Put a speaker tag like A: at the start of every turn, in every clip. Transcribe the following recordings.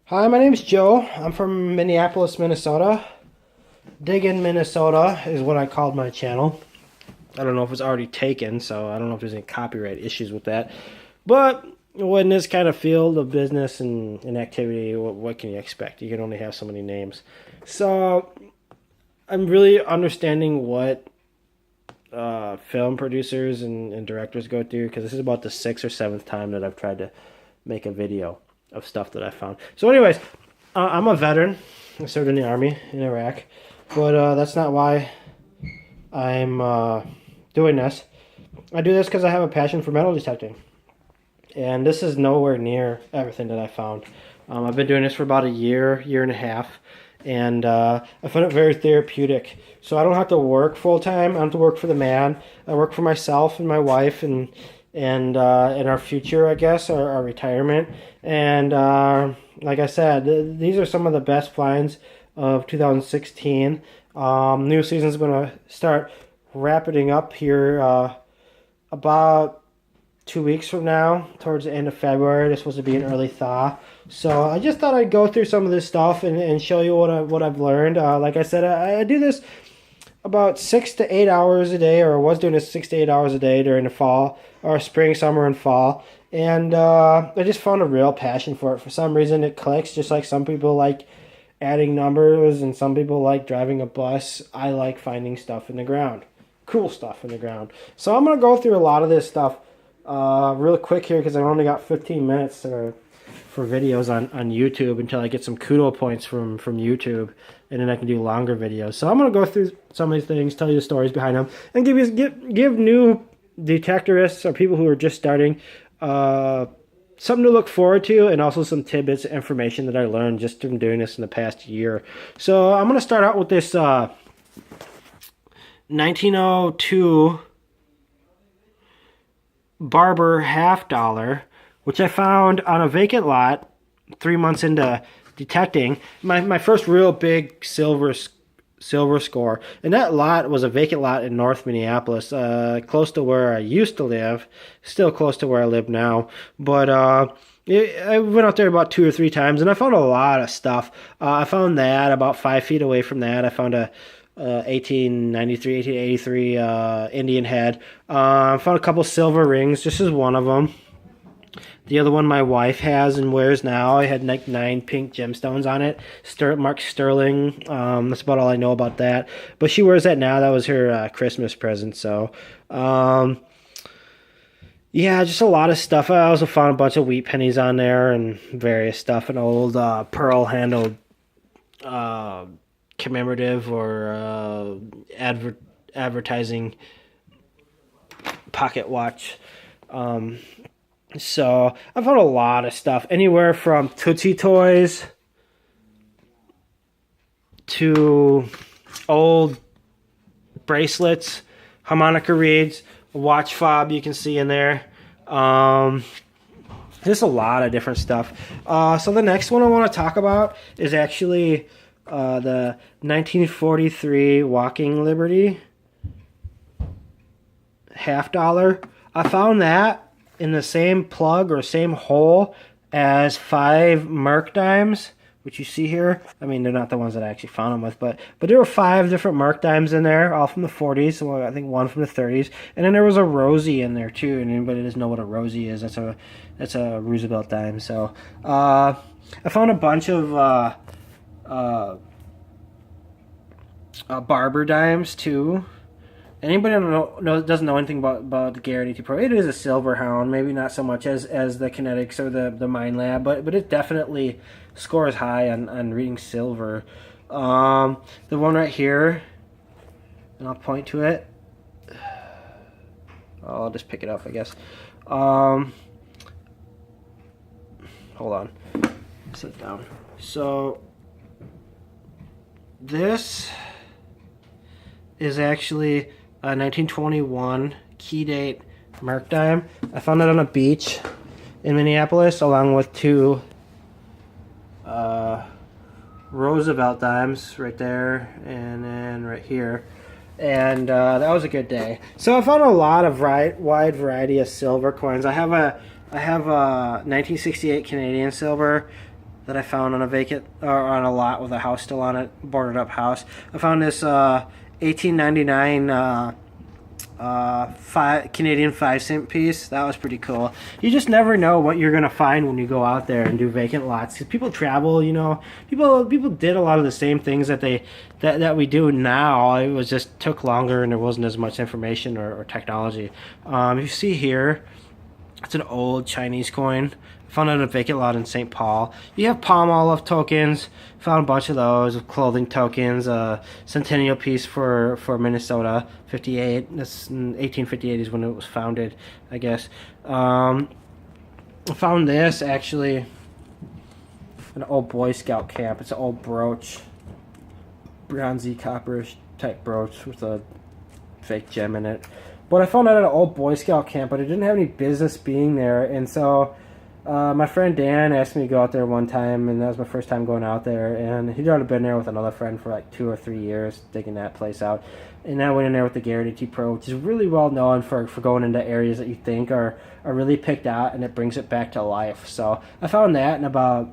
A: Hi, my name is Joe. I'm from Minneapolis, Minnesota. Diggin Minnesota is what I called my channel. I don't know if it's already taken, so I don't know if there's any copyright issues with that. But in this kind of field of business and activity, what can you expect? You can only have so many names. So I'm really understanding what film producers and directors go through, because this is about the sixth or seventh time that I've tried to make a video of stuff that I found. So anyways, I'm a veteran. I served in the Army in Iraq, but that's not why I'm doing this. I do this because I have a passion for metal detecting, and this is nowhere near everything that I found. I've been doing this for about a year and a half, and I find it very therapeutic. So I don't have to work full time. I don't have to work for the man. I work for myself and my wife and in our future, I guess, our retirement. And like I said, these are some of the best finds of 2016. New season's going to start wrapping up here about 2 weeks from now, towards the end of February. It's supposed to be an early thaw. So I just thought I'd go through some of this stuff and show you what I've learned. Like I said, I do this about 6 to 8 hours a day, or was doing this 6 to 8 hours a day during the fall, or spring, summer, and fall. And I just found a real passion for it. For some reason, it clicks. Just like some people like adding numbers, and some people like driving a bus. I like finding stuff in the ground, cool stuff in the ground. So I'm gonna go through a lot of this stuff real quick here, because I've only got 15 minutes for videos on YouTube until I get some kudo points from YouTube, and then I can do longer videos. So I'm going to go through some of these things, tell you the stories behind them, and give new detectorists or people who are just starting something to look forward to, and also some tidbits of information that I learned just from doing this in the past year. So I'm going to start out with this 1902 Barber $50, which I found on a vacant lot 3 months into detecting. My first real big silver score. And that lot was a vacant lot in North Minneapolis, close to where I used to live, still close to where I live now. But I went out there about 2 or 3 times, and I found a lot of stuff. I found that about 5 feet away from that. I found a 1893, 1883 Indian head. I found a couple silver rings. This is one of them. The other one my wife has and wears now. I had like 9 pink gemstones on it. Mark Sterling. That's about all I know about that. But she wears that now. That was her Christmas present. So, yeah, just a lot of stuff. I also found a bunch of wheat pennies on there and various stuff. An old pearl-handled commemorative or advertising pocket watch. So I found a lot of stuff, anywhere from Tootsie Toys to old bracelets, harmonica reeds, a watch fob you can see in there. Just a lot of different stuff. So the next one I want to talk about is actually the 1943 Walking Liberty $50. I found that in the same plug or same hole as 5 Merc dimes, which you see here. I mean, they're not the ones that I actually found them with, but there were 5 different Merc dimes in there, all from the 40s. So I think one from the 30s, and then there was a Rosie in there too. And anybody doesn't know what a Rosie is, that's a Roosevelt dime. So I found a bunch of Barber dimes too. Anybody doesn't know anything about the Garrity Pro? It is a silver hound, maybe not so much as the Kinetics or the Mind Lab, but it definitely scores high on reading silver. The one right here, and I'll point to it. I'll just pick it up, I guess. Hold on, sit down. So this is actually a 1921 key date Merc dime. I found it on a beach in Minneapolis, along with 2 Roosevelt dimes right there, and then right here. And that was a good day. So I found a lot of wide variety of silver coins. I have a 1968 Canadian silver that I found on a vacant or on a lot with a house still on it, boarded up house. I found this 1899 Canadian 5-cent piece. That was pretty cool. You just never know what you're gonna find when you go out there and do vacant lots. 'Cause people travel, you know. People did a lot of the same things that we do now. It was just took longer and there wasn't as much information or technology. You see here, it's an old Chinese coin. Found it on a vacant lot in St. Paul. You have palm olive tokens. Found a bunch of those, clothing tokens. Centennial piece for Minnesota, 58. That's in 1858 is when it was founded, I guess. I found this actually, an old Boy Scout camp. It's an old brooch, bronzy copperish type brooch with a fake gem in it. But I found it at an old Boy Scout camp, but it didn't have any business being there, and so. My friend Dan asked me to go out there one time, and that was my first time going out there. And he'd already been there with another friend for like 2 or 3 years, digging that place out. And I went in there with the Garrett AT Pro, which is really well known for going into areas that you think are really picked out, and it brings it back to life. So I found that and about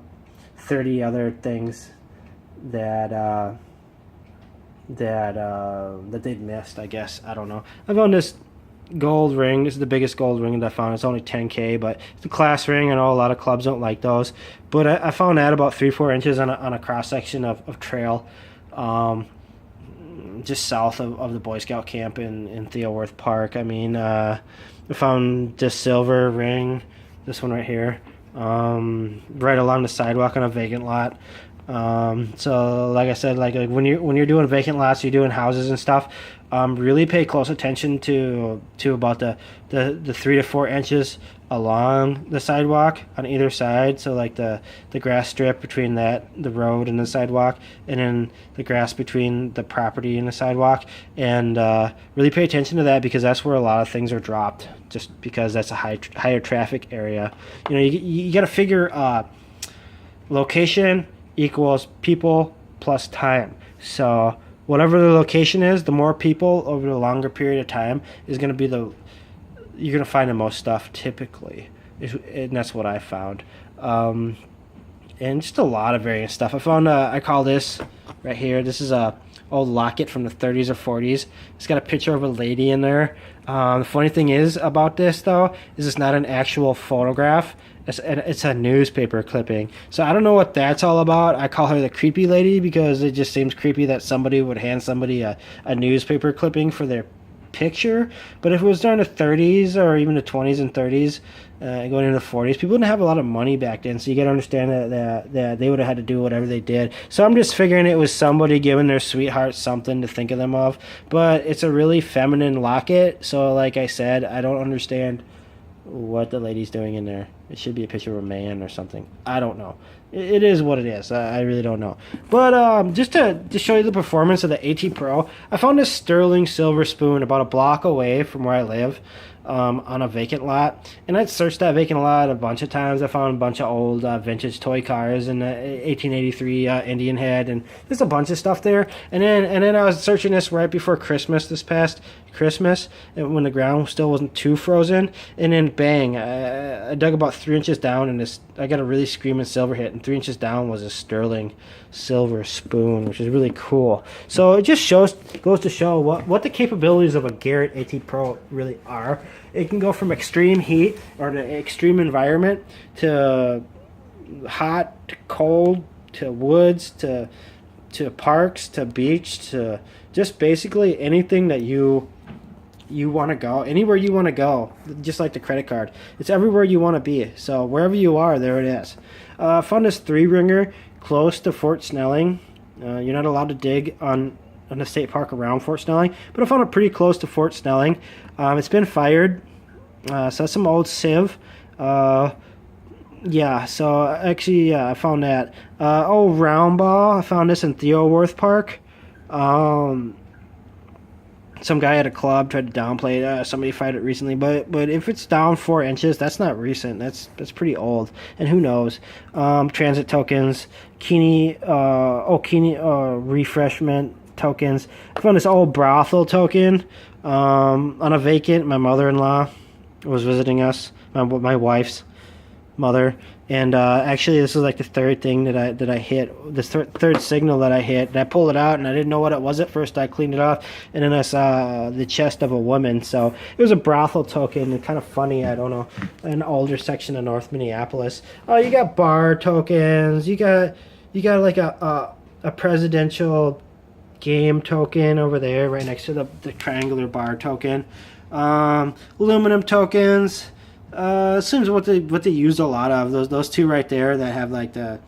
A: 30 other things that they'd missed, I guess. I don't know. I found this gold ring. This is the biggest gold ring that I found. It's only 10K, but it's a class ring. I know a lot of clubs don't like those, but I found that about 3-4 inches on a cross section of trail, just south of the Boy Scout camp in Theoworth Park. I mean, I found this silver ring, this one right here, right along the sidewalk on a vacant lot. So like I said, like when you're doing vacant lots, you're doing houses and stuff, really pay close attention to about the 3 to 4 inches along the sidewalk on either side. So like the grass strip between the road and the sidewalk, and then the grass between the property and the sidewalk, and really pay attention to that, because that's where a lot of things are dropped, just because that's a higher traffic area. You know, you got to figure location equals people plus time. So whatever the location is, the more people over a longer period of time is going to be you're going to find the most stuff typically, and that's what I found. And just a lot of various stuff. I found I call this right here, this is a old locket from the 30s or 40s. It's got a picture of a lady in there. The funny thing is about this, though, is it's not an actual photograph. It's a newspaper clipping. So I don't know what that's all about. I call her the creepy lady because it just seems creepy that somebody would hand somebody a newspaper clipping for their picture. But if it was during the 30s or even the 20s and 30s, going into the 40s, people didn't have a lot of money back then, so you got to understand that they would have had to do whatever they did. So I'm just figuring it was somebody giving their sweetheart something to think of them of. But it's a really feminine locket, so like I said, I don't understand what the lady's doing in there. It should be a picture of a man or something. I don't know. It is what it is. I really don't know. But just to show you the performance of the AT Pro, I found this sterling silver spoon about a block away from where I live, on a vacant lot. And I'd searched that vacant lot a bunch of times. I found a bunch of old vintage toy cars and 1883 Indian head, and there's a bunch of stuff there. And then I was searching this right before Christmas, this past Christmas, and when the ground still wasn't too frozen. And then bang, I dug about 3 inches down, and I got a really screaming silver hit, and 3 inches down was a sterling silver spoon, which is really cool. So it just goes to show what the capabilities of a Garrett AT Pro really are. It can go from extreme heat or to extreme environment to hot to cold to woods to parks to beach to just basically anything that you want to go, anywhere you want to go, just like the credit card. It's everywhere you want to be. So wherever you are, there it is. I found this 3-ringer close to Fort Snelling. You're not allowed to dig on the state park around Fort Snelling, but I found it pretty close to Fort Snelling. It's been fired, so that's some old Civ. Yeah, so actually, I found that. Round ball, I found this in Theoworth Park. Some guy at a club tried to downplay it. Somebody fired it recently, but if it's down 4 inches, that's not recent. That's pretty old, and who knows? Transit tokens, Keeney refreshment tokens. I found this old brothel token on a vacant. My mother-in-law was visiting us. My wife's mother. And actually, this is like the third thing that I hit, the third signal that I hit. And I pulled it out, and I didn't know what it was at first. I cleaned it off, and then I saw the chest of a woman. So it was a brothel token, and kind of funny. I don't know, an older section of North Minneapolis. Oh, you got bar tokens. You got like a presidential game token over there, right next to the triangular bar token. Aluminum tokens. Seems what they used a lot of, those two right there that have like the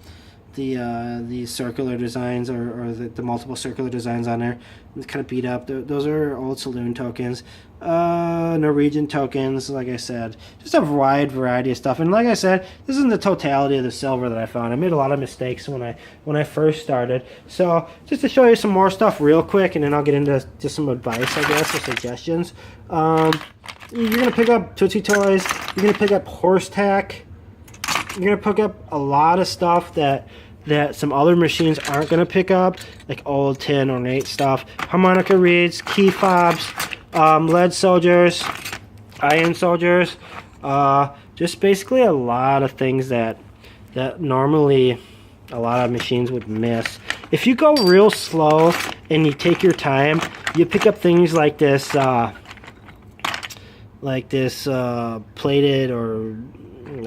A: circular designs, or the multiple circular designs on there. It's kind of beat up. Those are old saloon tokens. Norwegian tokens, like I said, just a wide variety of stuff. And like I said, this isn't the totality of the silver that I found. I made a lot of mistakes when I first started. So just to show you some more stuff real quick, and then I'll get into just some advice, I guess, or suggestions. You're gonna pick up Tootsie Toys. You're gonna pick up horse tack. You're gonna pick up a lot of stuff that some other machines aren't gonna pick up, like old tin ornate stuff, harmonica reeds, key fobs, lead soldiers, iron soldiers, just basically a lot of things that normally a lot of machines would miss. If you go real slow and you take your time, you pick up things like this plated, or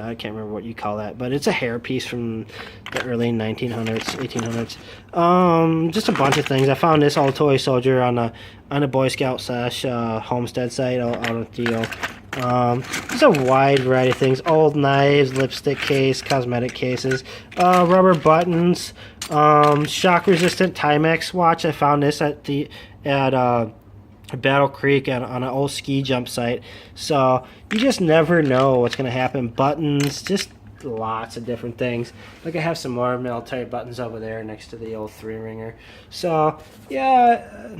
A: I can't remember what you call that, but it's a hair piece from the early 1900s, 1800s. Just a bunch of things. I found this old toy soldier on a Boy Scout / homestead site out of deal. Just a wide variety of things. Old knives, lipstick case, cosmetic cases, rubber buttons, shock resistant Timex watch. I found this at Battle Creek on an old ski jump site. So you just never know what's going to happen. Buttons, just lots of different things. Like I have some more military buttons over there next to the old 3-ringer. So yeah,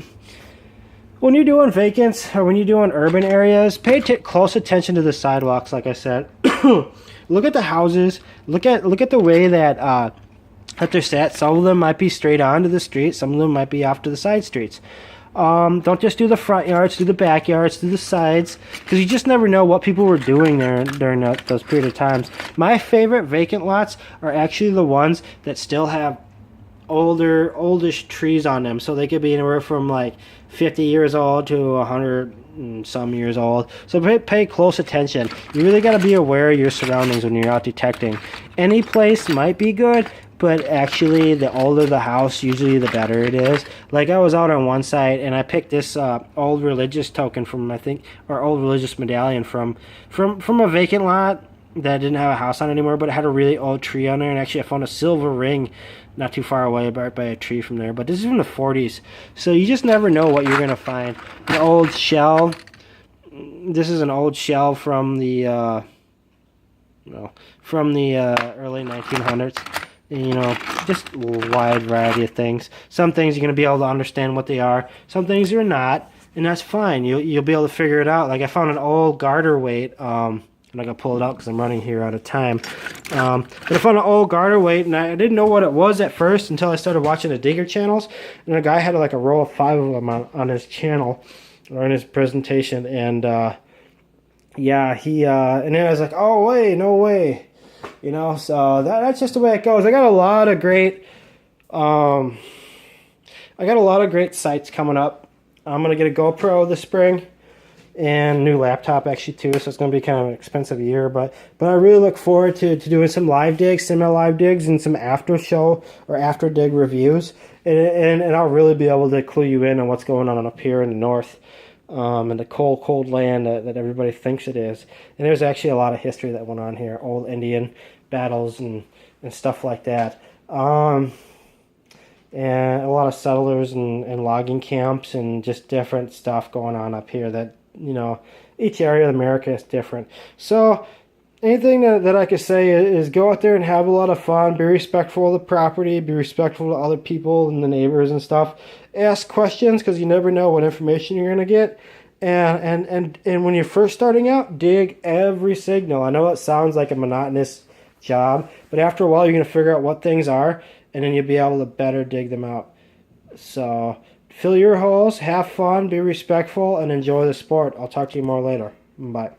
A: when you're doing vacants or when you're doing urban areas, pay close attention to the sidewalks. Like I said, look at the houses. Look at the way that they're set. Some of them might be straight onto the street. Some of them might be off to the side streets. Don't just do the front yards, do the backyards, do the sides, because you just never know what people were doing there during those period of times. My favorite vacant lots are actually the ones that still have oldish trees on them, so they could be anywhere from like 50 years old to 100 and some years old. So pay close attention. You really got to be aware of your surroundings when you're out detecting. Any place might be good, but actually the older the house, usually the better it is. Like I was out on one site and I picked this old religious token from, I think, or old religious medallion from a vacant lot that didn't have a house on anymore, but it had a really old tree on there. And actually I found a silver ring not too far away by a tree from there. But this is from the 40s, so you just never know what you're gonna find. An old shell. This is an old shell from the early 1900s. You know, just a wide variety of things. Some things you're going to be able to understand what they are. Some things you're not, and that's fine. You'll be able to figure it out. Like I found an old garter weight. I'm not going to pull it out because I'm running here out of time. But I found an old garter weight, and I didn't know what it was at first until I started watching the digger channels. And a guy had like a row of 5 of them on his channel, or in his presentation. And yeah, and then I was like, oh, wait, no way. You know, so that's just the way it goes. I got a lot of great sites coming up. I'm gonna get a GoPro this spring and a new laptop actually too, so it's gonna be kind of an expensive year, but I really look forward to doing some live digs, semi-live digs, and some after show or after dig reviews, and I'll really be able to clue you in on what's going on up here in the north. And the cold land that everybody thinks it is. And there's actually a lot of history that went on here, old Indian battles and stuff like that. And a lot of settlers and logging camps and just different stuff going on up here that, you know, each area of America is different. So anything that I could say is go out there and have a lot of fun, be respectful of the property, be respectful to other people and the neighbors and stuff. Ask questions, because you never know what information you're going to get. And when you're first starting out, dig every signal. I know it sounds like a monotonous job, but after a while you're going to figure out what things are, and then you'll be able to better dig them out. So fill your holes, have fun, be respectful, and enjoy the sport. I'll talk to you more later. Bye.